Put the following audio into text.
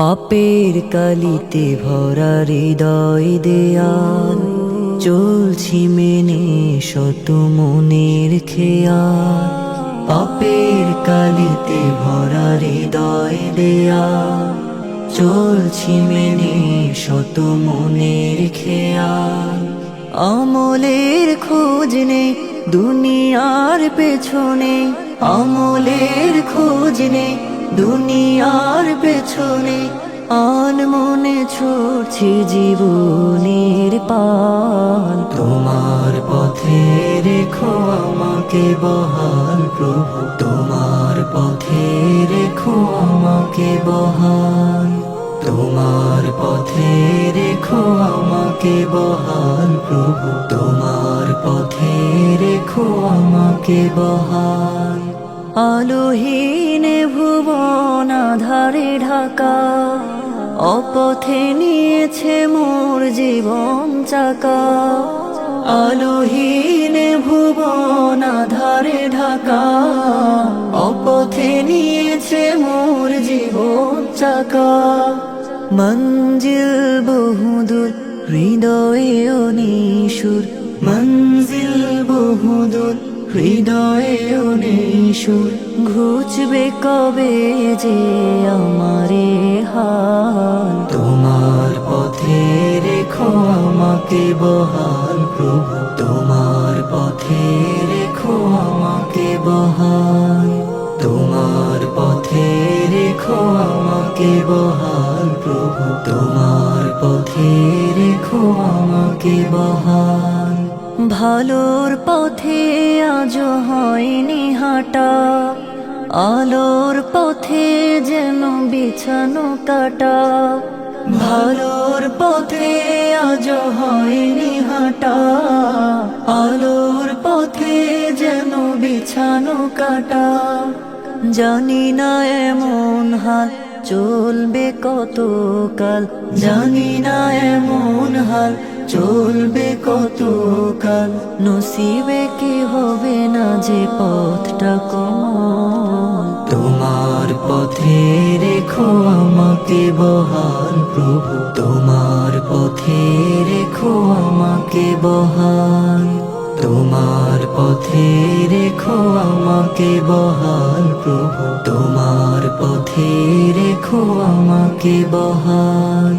পাপের কালিতে ভরা হৃদয় দেয়াল, চলছি মেনে শত মনের খেয়াল। পাপের কালিতে ভরা হৃদয় দেয়াল, চলছি মেনে শত মনের খেয়াল। আমলের খোঁজ নেই দুনিয়ার পেছনে, আমলের খোঁজ নেই দুনিয়ার পেছনে। আনমনে ছুটছি জীবনের পাল, তোমার পথে রেখো আমাকে বহাল প্রভু, তোমার পথে রেখো আমাকে বহাল। তোমার পথে রেখো আমাকে বহাল প্রভু, তোমার পথে রেখো আমাকে বহাল। আলোহীন ভুবন আধারে ঢাকা, অপথে নিয়েছে মোর জীবন চাকা। আলোহীন ভুবন আধারে ঢাকা, অপথে নিয়েছে মোর জীবন চাকা। মঞ্জিল বহুদূর হৃদয়ে অনিশুর, মঞ্জিল বহুদূর হৃদয়ে অনিশুর। ঘুচবে কবে যে আমারে হাল, তোমার পথে রেখো আমাকে বহাল প্রভু, তোমার পথে রেখো আমাকে বহাল। তোমার পথে রেখো আমাকে বহাল প্রভু, তোমার পথে রেখো আমাকে বহাল। ভালোর পথে আজ হয়নি হাঁটা, আলোর পথে যেন বিছানো কাটা। ভালোর পথে আজ হয়নি হাঁটা, আলোর পথে যেন বিছানো কাটা। জানি না এমন হাল চলবে কতকাল, জানি না এমন হাল চলবে কতকাল। নসিবে কি হবে না যে পথটা কমল, তোমার পথে রেখো আমাকে বহাল প্রভু, তোমার পথে রেখো আমাকে বহাল। তোমার পথে রেখো আমাকে বহাল প্রভু, তোমার পথে রেখো আমাকে বহাল।